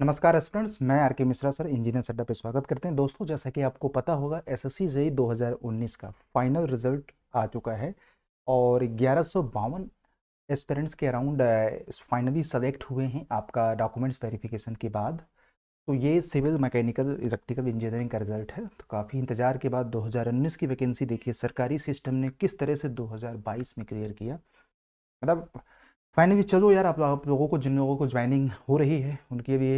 नमस्कार स्टूडेंट्स, मैं आर के मिश्रा सर इंजीनियर अड्डा पे स्वागत करते हैं। दोस्तों, जैसा कि आपको पता होगा एसएससी जेईई 2019 का फाइनल रिजल्ट आ चुका है और 1152 एस्पिरेंट्स के अराउंड फाइनली सेलेक्ट हुए हैं आपका डॉक्यूमेंट्स वेरिफिकेशन के बाद। तो ये सिविल मैकेनिकल इलेक्ट्रिकल इंजीनियरिंग का रिजल्ट है। तो काफ़ी इंतजार के बाद 2019 की वैकेंसी देखिए सरकारी सिस्टम ने किस तरह से 2022 में क्लियर किया। मतलब फाइनली चलो यार, आप लोगों को, जिन लोगों को ज्वाइनिंग हो रही है उनके लिए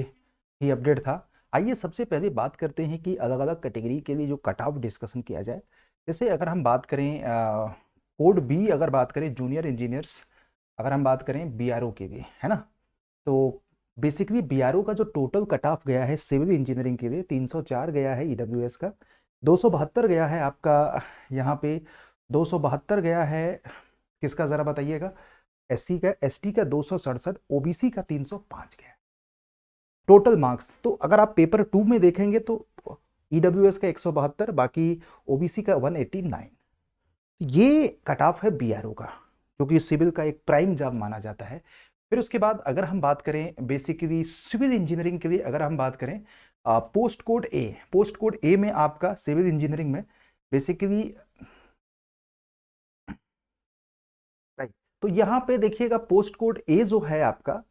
ही अपडेट था। आइए सबसे पहले बात करते हैं कि अलग अलग कैटेगरी के लिए जो कट ऑफ डिस्कशन किया जाए। जैसे अगर हम बात करें कोड बी, अगर बात करें जूनियर इंजीनियर्स, अगर हम बात करें बीआरओ के लिए, है ना, तो बेसिकली बीआरओ का जो टोटल कट ऑफ गया है सिविल इंजीनियरिंग के लिए 304 गया है ईडब्ल्यूएस का, 272 गया है आपका यहाँ पे, 272 गया है किसका ज़रा बताइएगा, एससी का, एसटी का 267, ओबीसी का 305 गया है टोटल मार्क्स। तो अगर आप पेपर 2 में देखेंगे तो ईडब्ल्यूएस का 172, बाकी ओबीसी का 189। ये कट ऑफ है बीआरओ का, क्योंकि सिविल का एक प्राइम जॉब माना जाता है। फिर उसके बाद अगर हम बात करें बेसिकली सिविल इंजीनियरिंग के लिए, अगर हम बात करें पोस्ट कोड ए में आपका सिविल इंजीनियरिंग में बेसिकली, राइट, तो यहाँ पे देखिएगा पोस्ट कोड ए जो है आपका,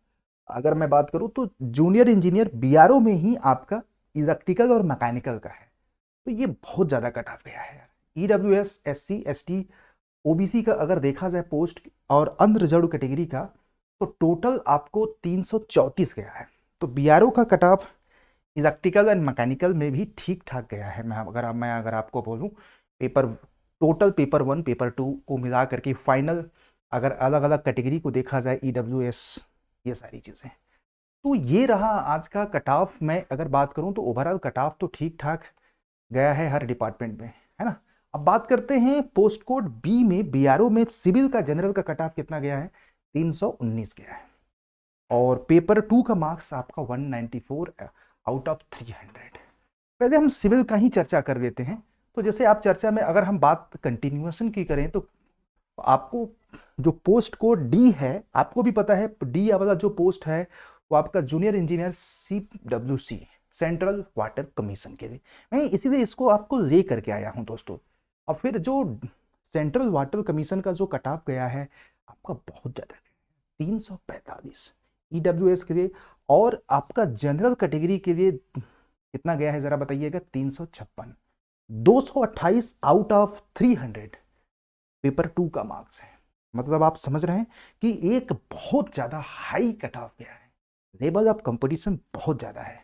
अगर मैं बात करूं तो जूनियर इंजीनियर बीआरओ में ही आपका इलेक्ट्रिकल और मैकेनिकल का है। तो ये बहुत ज्यादा कट ऑफ गया है यार। ईडब्ल्यूएस, एससी, एसटी, ओबीसी का अगर देखा जाए पोस्ट और अनरिजर्व कैटेगरी का, तो टोटल आपको 334 गया है। तो बीआरओ का cut off electrical and mechanical में भी ठीक ठाक गया है। मैं अगर आपको बोलूं, पेपर टोटल पेपर 1 पेपर 2 को मिला करके फाइनल अगर अलग अलग कैटेगरी को देखा जाए, ईडब्ल्यूएस, ये सारी चीजें, तो ये रहा आज का कट ऑफ। मैं अगर बात करूं तो ओवरऑल कट ऑफ तो ठीक ठाक गया है हर डिपार्टमेंट में, है ना। अब बात करते हैं पोस्ट कोड बी में, बीआरओ में सिविल का जनरल का कट ऑफ कितना गया है, 319 गया है और पेपर 2 का मार्क्स आपका 194 आउट ऑफ 300। पहले हम सिविल का ही चर्चा कर लेते हैं। तो जैसे आप चर्चा में अगर हम बात कंटिन्यूएशन की करें तो आपको जो पोस्ट कोड डी है, आपको भी पता है डी वाला जो पोस्ट है वो आपका junior engineer CWC, central water commission के लिए। मैं इसीलिए इसको आपको ले करके आया हूं दोस्तों। और फिर जो सेंट्रल वाटर कमीशन का जो कट ऑफ गया है आपका बहुत ज्यादा, 345 ईडब्ल्यूएस के लिए, और आपका जनरल कैटेगरी के लिए कितना गया है जरा बताइएगा, 356, 228 आउट ऑफ 300 पेपर 2 का मार्क्स है। मतलब आप समझ रहे हैं कि एक बहुत ज्यादा हाई कट ऑफ गया है, लेवल ऑफ कंपटीशन बहुत ज्यादा है।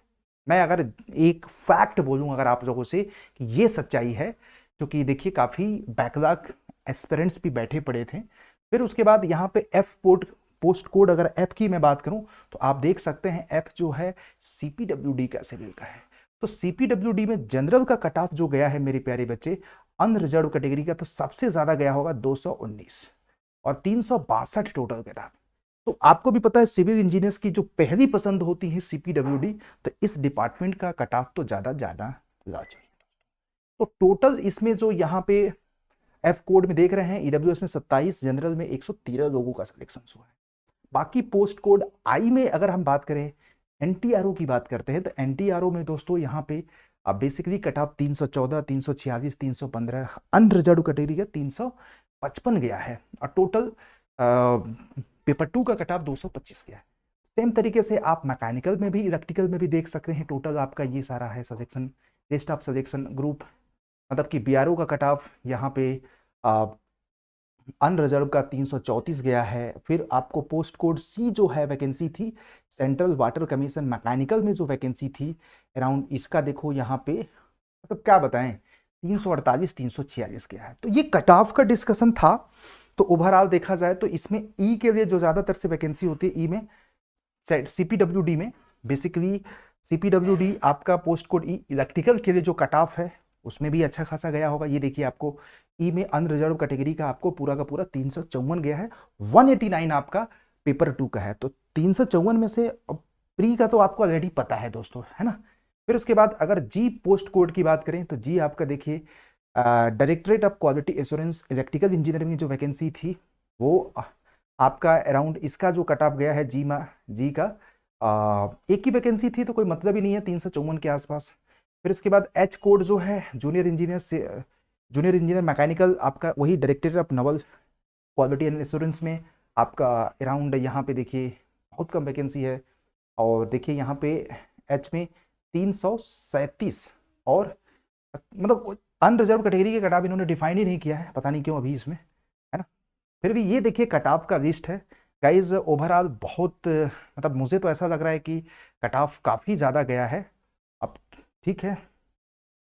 मैं अगर एक फैक्ट बोलूं अगर आप लोगों से कि ये सच्चाई है, क्योंकि देखिए काफी बैकलॉग एस्पिरेंट्स भी बैठे पड़े थे। फिर उसके बाद यहाँ पे एफ पोस्ट कोड, अगर एफ की मैं बात करूं तो आप देख सकते हैं एफ जो है सीपीडब्ल्यूडी का सिविल का है। तो सीपीडब्ल्यूडी में जनरल का कट ऑफ जो गया है मेरे प्यारे बच्चे, अनरिजर्व कैटेगरी का, तो सबसे ज्यादा गया होगा 219 और 362 टोटल कट ऑफ। तो आपको भी पता है सिविल इंजीनियर्स की जो पहली पसंद होती है सीपीडब्ल्यूडी, तो इस डिपार्टमेंट का कट ऑफ तो ज्यादा ज्यादा ला चाहिए। तो टोटल इसमें जो यहाँ पे एफ कोड में देख रहे हैं, ईडब्ल्यूएस में 27, जनरल में 113 लोगों का सिलेक्शन हुआ है। बाकी पोस्ट कोड आई में अगर हम बात करें, एनटीआरओ की बात करते हैं, तो एनटीआरओ में दोस्तों यहाँ पे अब basically cut off 314, 346, 315, unreserved category का 355 गया है और टोटल पेपर 2 का कट ऑफ 225 गया है। सेम तरीके से आप मैकेनिकल में भी, इलेक्ट्रिकल में भी देख सकते हैं। टोटल आपका ये सारा है selection, list of selection group, मतलब कि बीआरओ का कट ऑफ यहाँ पे अनरिजर्व का 334 गया है। फिर आपको पोस्ट कोड सी जो है वैकेंसी थी, सेंट्रल वाटर कमीशन मैकेनिकल में जो वैकेंसी थी अराउंड, इसका देखो यहाँ पे, मतलब क्या बताएं, 348, 346 गया है। तो ये कट ऑफ का डिस्कशन था। तो ओवरऑल देखा जाए तो इसमें ई के लिए जो ज्यादातर से वैकेंसी होती है, ई में सीपीडब्ल्यूडी में बेसिकली, सीपीडब्ल्यूडी आपका पोस्ट कोड ई इलेक्ट्रिकल के लिए जो कट ऑफ है उसमें भी अच्छा खासा गया होगा। ये देखिए आपको ई में अनरिजर्व कैटेगरी का आपको पूरा का पूरा 354 गया है, 189 आपका पेपर 2 का है। तो 354 में से प्री का तो आपको ऑलरेडी पता है दोस्तों, है ना। फिर उसके बाद अगर जी पोस्ट कोड की बात करें तो जी आपका देखिए directorate of quality assurance electrical engineering में जो वैकेंसी थी वो आपका अराउंड, इसका जो कट ऑफ गया है जी का एक ही वैकेंसी थी तो कोई मतलब ही नहीं है, 354 के आसपास। फिर उसके बाद एच कोड जो है जूनियर इंजीनियर से, जूनियर इंजीनियर मैकेनिकल आपका वही directorate of Naval quality and assurance में आपका अराउंड यहाँ पे देखिए बहुत कम वैकेंसी है। और देखिए यहाँ पे एच में 337 और मतलब अनरिजर्व कैटेगरी के कटाव इन्होंने डिफाइन ही नहीं किया है, पता नहीं क्यों अभी इसमें, है ना। फिर भी ये देखिए कटाव का लिस्ट है गाइज, ओवरऑल बहुत मतलब मुझे तो ऐसा लग रहा है कि कटाव काफ़ी ज़्यादा गया है अब, ठीक है।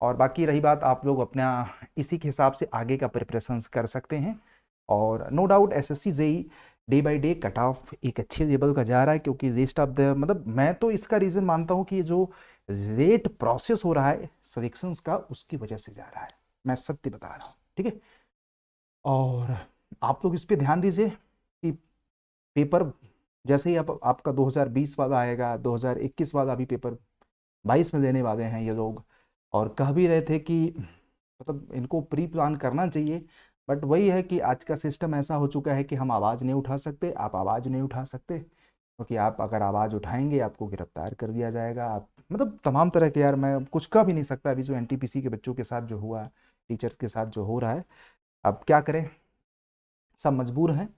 और बाकी रही बात, आप लोग अपना इसी के हिसाब से आगे का प्रिपरेशन कर सकते हैं। और no doubt SSC JE day by day cut off एक अच्छे लेवल का जा रहा है, क्योंकि लिस्ट ऑफ द मतलब मैं तो इसका रीज़न मानता हूँ कि ये जो लेट प्रोसेस हो रहा है सिलेक्शंस का उसकी वजह से जा रहा है, मैं सत्य बता रहा हूँ, ठीक है। और आप लोग इस पे ध्यान दीजिए कि पेपर जैसे ही अब आपका 2020 वाला आएगा, 2021 वाला भी पेपर 22 में देने वाले हैं ये लोग। और कह भी रहे थे कि मतलब इनको प्री प्लान करना चाहिए, बट वही है कि आज का सिस्टम ऐसा हो चुका है कि हम आवाज़ नहीं उठा सकते, आप आवाज़ नहीं उठा सकते, क्योंकि आप अगर आवाज़ उठाएंगे आपको गिरफ्तार कर दिया जाएगा। आप मतलब तमाम तरह के, यार मैं कुछ कह भी नहीं सकता। अभी जो एनटीपीसी के बच्चों के साथ जो हुआ, टीचर्स के साथ जो हो रहा है, अब क्या करें, सब मजबूर हैं।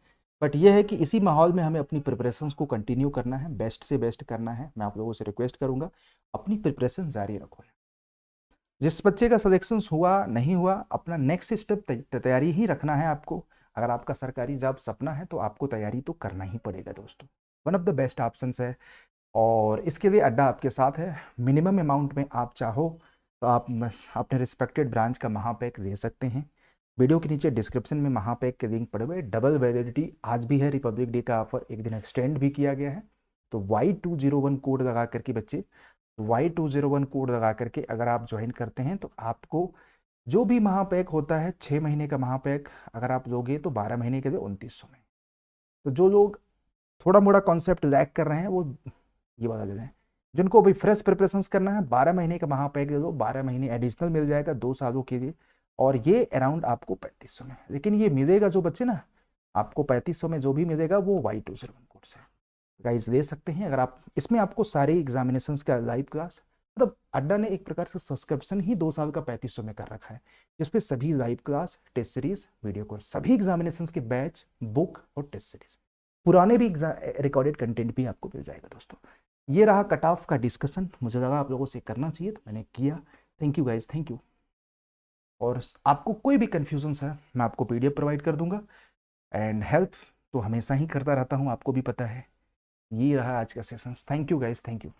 बट यह है कि इसी माहौल में हमें अपनी प्रिपरेशंस को कंटिन्यू करना है, बेस्ट से बेस्ट करना है। मैं आप लोगों से रिक्वेस्ट करूंगा अपनी प्रिपरेशन जारी रखो। जिस बच्चे का सिलेक्शन हुआ नहीं हुआ, अपना नेक्स्ट स्टेप तैयारी ही रखना है आपको। अगर आपका सरकारी जॉब सपना है तो आपको तैयारी तो करना ही पड़ेगा दोस्तों, one of the best option है। और इसके लिए अड्डा आपके साथ है। मिनिमम अमाउंट में आप चाहो तो आप अपने रिस्पेक्टेड ब्रांच का महापैक ले सकते हैं। वीडियो के नीचे डिस्क्रिप्शन में महापैक के लिंक पड़े हुए। डबल वैलिडिटी आज भी है, रिपब्लिक डे का ऑफर एक दिन एक्सटेंड भी किया गया है। तो Y201 कोड लगा करके बच्चे, Y201 कोड लगा करके अगर आप ज्वाइन करते हैं तो आपको जो भी महापैक होता है 6 महीने का महापैक अगर आप लोगे तो 12 महीने के लिए 2900 में। तो जो लोग थोड़ा मोड़ा कॉन्सेप्ट लैक कर रहे हैं वो ये वाला ले लें। जिनको अभी फ्रेश प्रिपरेशन करना है 12 महीने का महापैक ले लो, 12 महीने एडिशनल मिल जाएगा 2 सालों के लिए। और ये अराउंड आपको 3500 में, लेकिन ये मिलेगा जो बच्चे ना, आपको 3500 में जो भी मिलेगा वो Y201 कोड से गाइज ले सकते हैं। अगर आप इसमें आपको सारे एग्जामिनेशन का लाइव क्लास, मतलब अड्डा ने एक प्रकार से सब्सक्रिप्शन ही 2 साल का 3500 में कर रखा है, जिसपे सभी live class, test series, video course, सभी एग्जामिनेशन के बैच, बुक और टेस्ट सीरीज, पुराने भी रिकॉर्डेड कंटेंट भी आपको मिल जाएगा दोस्तों। ये रहा कट ऑफ का डिस्कशन, मुझे लगा आप लोगों से करना चाहिए तो मैंने किया। Thank you guys, thank you. और आपको कोई भी कन्फ्यूजन है मैं आपको PDF प्रोवाइड कर दूंगा। एंड हेल्प तो हमेशा ही करता रहता हूँ, आपको भी पता है। ये रहा आज का session. Thank you guys, thank you.